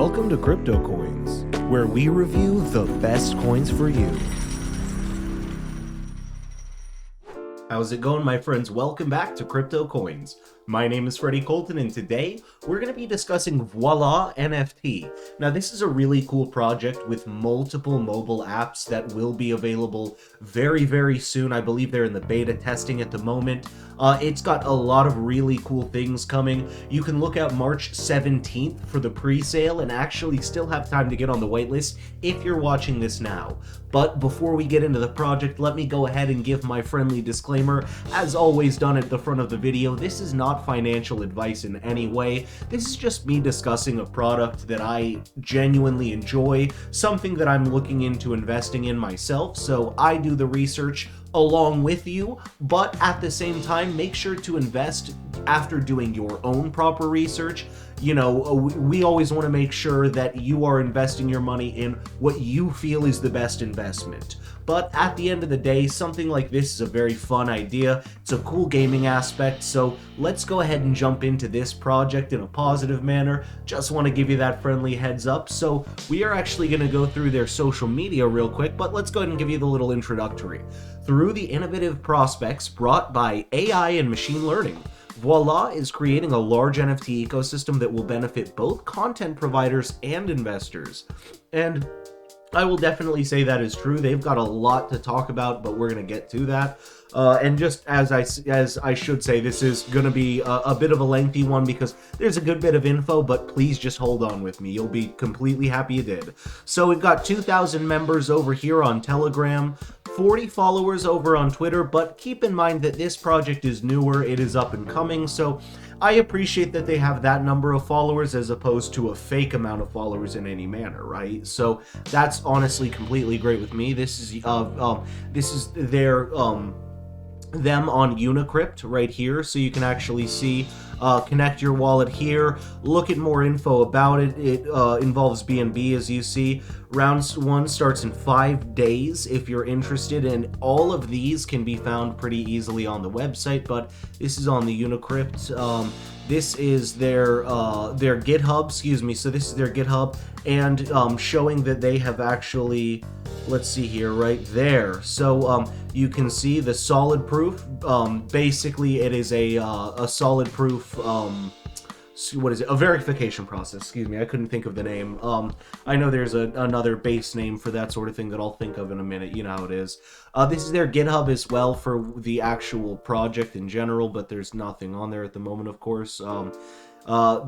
Welcome to CryptoCoins, where we review the best coins for you. How's it going, my friends? Welcome back to CryptoCoins. My name is Freddie Colton, and today we're going to be discussing Voila NFT. Now, this is a really cool project with multiple mobile apps that will be available very, very soon. I believe they're in the beta testing at the moment. It's got a lot of really cool things coming. You can look out March 17th for the pre-sale and actually still have time to get on the whitelist if you're watching this now. But before we get into the project, let me go ahead and give my friendly disclaimer. As always done at the front of the video, this is not financial advice in any way. This is just me discussing a product that I genuinely enjoy, something that I'm looking into investing in myself, so I do the research along with you, but at the same time, make sure to invest after doing your own proper research. You know, we always want to make sure that you are investing your money in what you feel is the best investment. But at the end of the day, something like this is a very fun idea. It's a cool gaming aspect, so let's go ahead and jump into this project in a positive manner. Just want to give you that friendly heads up. So we are actually going to go through their social media real quick, but let's go ahead and give you the little introductory. Through the innovative prospects brought by AI and machine learning, Voila is creating a large NFT ecosystem that will benefit both content providers and investors. And I will definitely say that is true. They've got a lot to talk about, but we're going to get to that. And just as I should say, this is going to be a bit of a lengthy one because there's a good bit of info, but please just hold on with me. You'll be completely happy you did. So we've got 2,000 members over here on Telegram, 40 followers over on Twitter, but keep in mind that this project is newer, it is up and coming, so I appreciate that they have that number of followers as opposed to a fake amount of followers in any manner, right? So that's honestly completely great with me. This is their them on Unicrypt right here, so you can actually see connect your wallet here, look at more info about it. It involves BNB, as you see. Round 1 starts in 5 days if you're interested, and all of these can be found pretty easily on the website, but this is on the Unicrypt. This is their GitHub, excuse me, so this is their GitHub, and showing that they have actually, let's see here, right there. So you can see the solid proof. Basically, it is a solid proof. What is it? A verification process. Excuse me, I couldn't think of the name. I know there's another base name for that sort of thing that I'll think of in a minute. You know how it is. This is their GitHub as well for the actual project in general, but there's nothing on there at the moment, of course.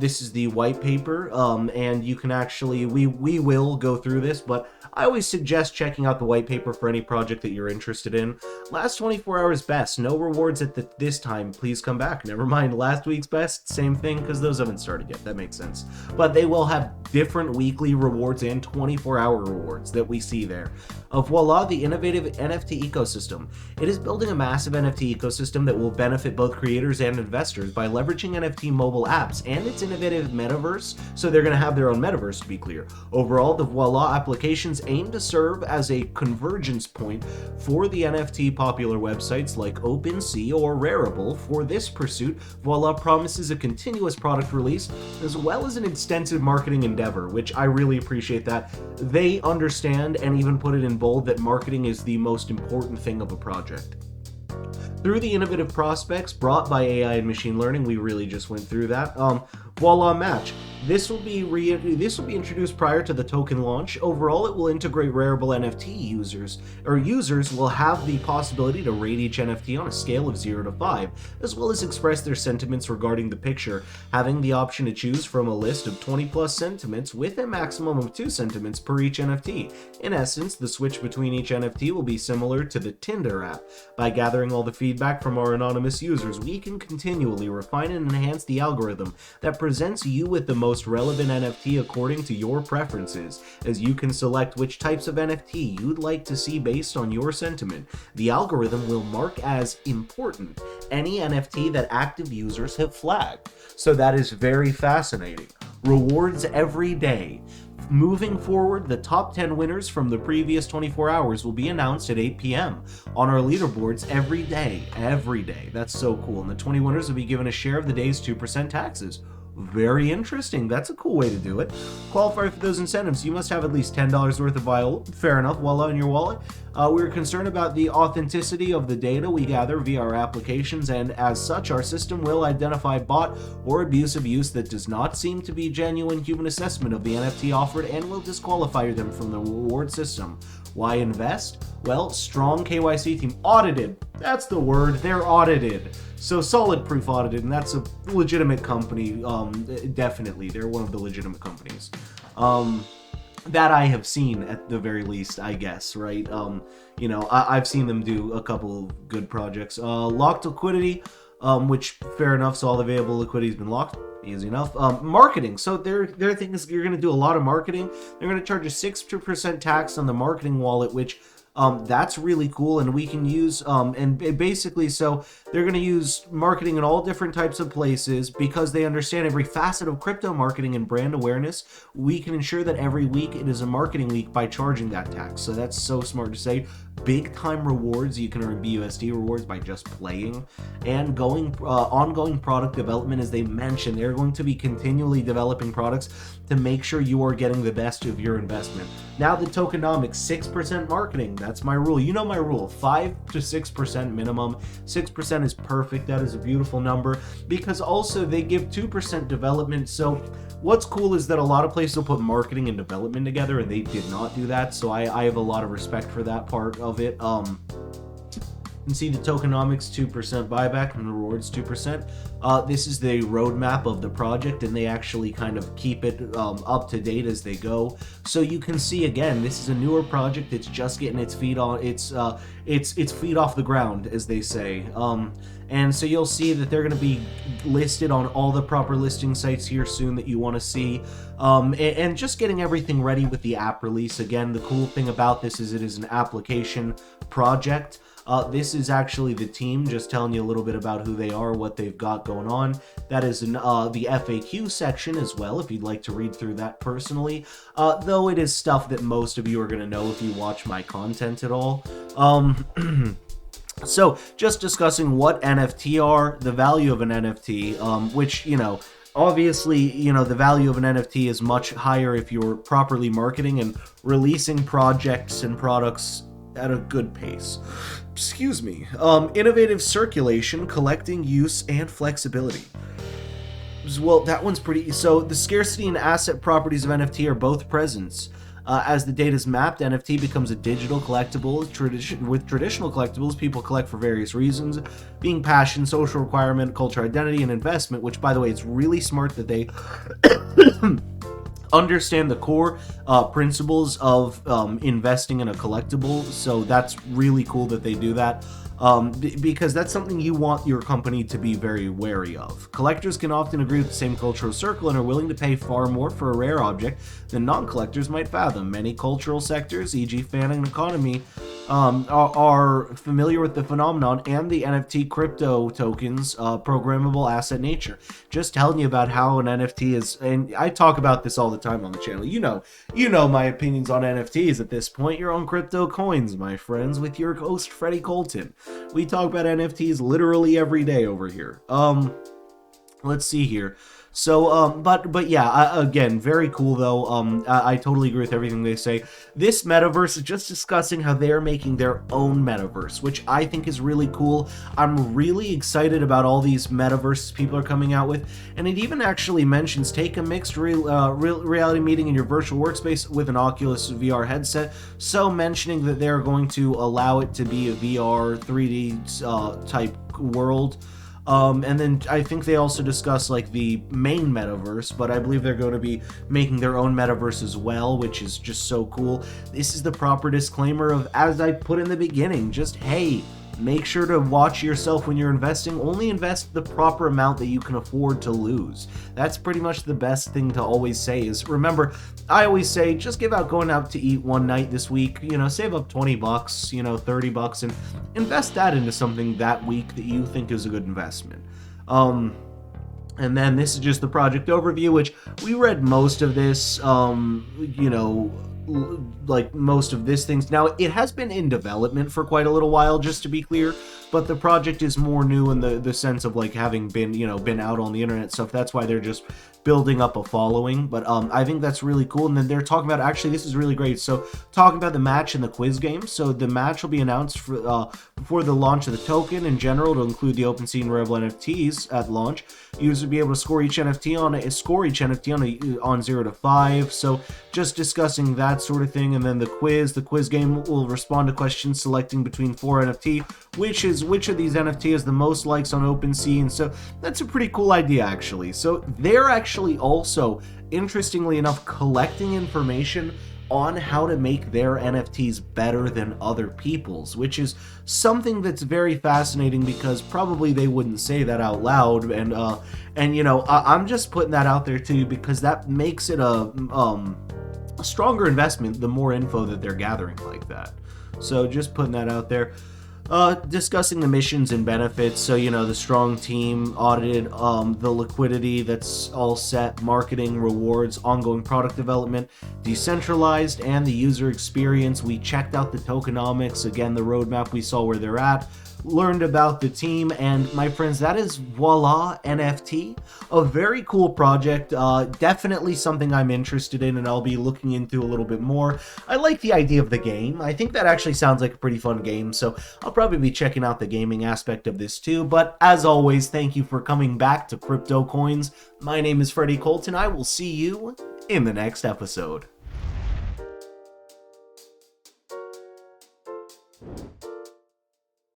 This is the white paper, and you can actually, we will go through this, but I always suggest checking out the white paper for any project that you're interested in. Last 24 hours best, no rewards at this time, please come back. Never mind, last week's best, same thing, because those haven't started yet, that makes sense. But they will have different weekly rewards and 24-hour rewards that we see there. Of Voila, the innovative NFT ecosystem. It is building a massive NFT ecosystem that will benefit both creators and investors by leveraging NFT mobile apps and its innovative metaverse, so they're going to have their own metaverse, to be clear. Overall, the Voila applications aim to serve as a convergence point for the NFT popular websites like OpenSea or Rarible. For this pursuit, Voila promises a continuous product release as well as an extensive marketing endeavor, which I really appreciate that. They understand and even put it in bold that marketing is the most important thing of a project. Through the innovative prospects brought by AI and machine learning, we really just went through that. Voila Match. This will be introduced prior to the token launch. Overall, it will integrate Rarible NFT users, or users will have the possibility to rate each NFT on a scale of 0 to 5, as well as express their sentiments regarding the picture, having the option to choose from a list of 20 plus sentiments with a maximum of 2 sentiments per each NFT. In essence, the switch between each NFT will be similar to the Tinder app. By gathering all the feedback from our anonymous users, we can continually refine and enhance the algorithm that presents you with the most relevant NFT according to your preferences, as you can select which types of NFT you'd like to see based on your sentiment. The algorithm will mark as important any NFT that active users have flagged. So that is very fascinating. Rewards every day. Moving forward, the top 10 winners from the previous 24 hours will be announced at 8 p.m. on our leaderboards every day. That's so cool. And the 20 winners will be given a share of the day's 2% taxes. Very interesting. That's a cool way to do it. Qualify for those incentives. You must have at least $10 worth of Voila. Fair enough. Voila in your wallet. We're concerned about the authenticity of the data we gather via our applications, and as such, our system will identify bot or abusive use that does not seem to be genuine human assessment of the NFT offered and will disqualify them from the reward system. Why invest? Well, strong KYC team. Audited. That's the word. They're audited. So solid proof audited, and that's a legitimate company. Definitely. They're one of the legitimate companies. That I have seen at the very least, I guess, right? You know, I've seen them do a couple of good projects. Locked liquidity, which fair enough, so all the available liquidity has been locked. Easy enough. Marketing. So their thing is you're going to do a lot of marketing. They're going to charge a 6% tax on the marketing wallet, which that's really cool, and we can use and basically, so they're going to use marketing in all different types of places because they understand every facet of crypto marketing and brand awareness. We can ensure that every week it is a marketing week by charging that tax. So that's so smart to say. Big time rewards. You can earn BUSD rewards by just playing, and ongoing product development. As they mentioned, they're going to be continually developing products to make sure you are getting the best of your investment. Now the tokenomics, 6% marketing. That's my rule. You know my rule, 5 to 6% minimum. 6% is perfect. That is a beautiful number because also they give 2% development. So what's cool is that a lot of places will put marketing and development together, and they did not do that. So I have a lot of respect for that part of it. You can see the tokenomics, 2% buyback, and the rewards 2%. This is the roadmap of the project, and they actually kind of keep it up to date as they go. So you can see, again, this is a newer project. It's just getting its feet on its feet off the ground, as they say. And so you'll see that they're going to be listed on all the proper listing sites here soon that you want to see. And just getting everything ready with the app release. Again, the cool thing about this is it is an application project. This is actually the team, just telling you a little bit about who they are, what they've got going on. That is in the FAQ section as well, if you'd like to read through that personally. Though it is stuff that most of you are going to know if you watch my content at all. So, just discussing what NFT are, the value of an NFT, which, you know, obviously, you know, the value of an NFT is much higher if you're properly marketing and releasing projects and products at a good pace. Excuse me. Innovative circulation, collecting, use, and flexibility. Well, that one's pretty... So, the scarcity and asset properties of NFT are both present. As the data is mapped, NFT becomes a digital collectible. With traditional collectibles, people collect for various reasons, being passion, social requirement, culture identity, and investment, which, by the way, it's really smart that they understand the core principles of investing in a collectible. So that's really cool that they do that. Because that's something you want your company to be very wary of. Collectors can often agree with the same cultural circle and are willing to pay far more for a rare object than non-collectors might fathom. Many cultural sectors, e.g. fan and economy, are familiar with the phenomenon and the NFT crypto tokens programmable asset nature. Just telling you about how an NFT is, and I talk about this all the time on the channel. You know my opinions on NFTs at this point. You're on CryptoCoins, my friends, with your host Freddie Colton. We talk about NFTs literally every day over here. Let's see here. So, but yeah, again, very cool though. I totally agree with everything they say. This metaverse is just discussing how they're making their own metaverse, which I think is really cool. I'm really excited about all these metaverses people are coming out with, and it even actually mentions take a mixed reality meeting in your virtual workspace with an Oculus VR headset. So mentioning that they're going to allow it to be a VR 3D type world. And then I think they also discuss like the main metaverse, but I believe they're going to be making their own metaverse as well, which is just so cool. This is the proper disclaimer of, as I put in the beginning, just, hey, make sure to watch yourself when you're investing. Only invest the proper amount that you can afford to lose. That's pretty much the best thing to always say is, remember, I always say, just give out going out to eat one night this week, you know, save up $20, $30, and invest that into something that week that you think is a good investment. And then this is just the project overview, which we read most of this, like most of this things. Now, it has been in development for quite a little while, just to be clear, but the project is more new in the sense of like having been, you know, been out on the internet stuff. That's why they're just building up a following. But I think that's really cool. And then they're talking about, actually, this is really great. So talking about the match and the quiz game. So the match will be announced for, before the launch of the token in general, to include the OpenSea and Rebel NFTs at launch. Users will be able to score each NFT on 0 to 5. So just discussing that sort of thing. And then the quiz game will respond to questions selecting between 4 NFT, which of these NFT has the most likes on OpenSea. And so that's a pretty cool idea, actually. So they're actually also, interestingly enough, collecting information on how to make their NFTs better than other people's, which is something that's very fascinating, because probably they wouldn't say that out loud. And you know, I'm just putting that out there too, because that makes it a stronger investment the more info that they're gathering like that. So just putting that out there. Discussing the missions and benefits. So, you know, the strong team audited, the liquidity that's all set, marketing, rewards, ongoing product development, decentralized, and the user experience. We checked out the tokenomics, again, the roadmap, we saw where they're at, learned about the team, and my friends, that is Voila NFT. A very cool project, definitely something I'm interested in and I'll be looking into a little bit more. I like the idea of the game. I think that actually sounds like a pretty fun game, so I'll probably be checking out the gaming aspect of this too. But as always, thank you for coming back to CryptoCoins. My name is Freddie Colton. I will see you in the next episode.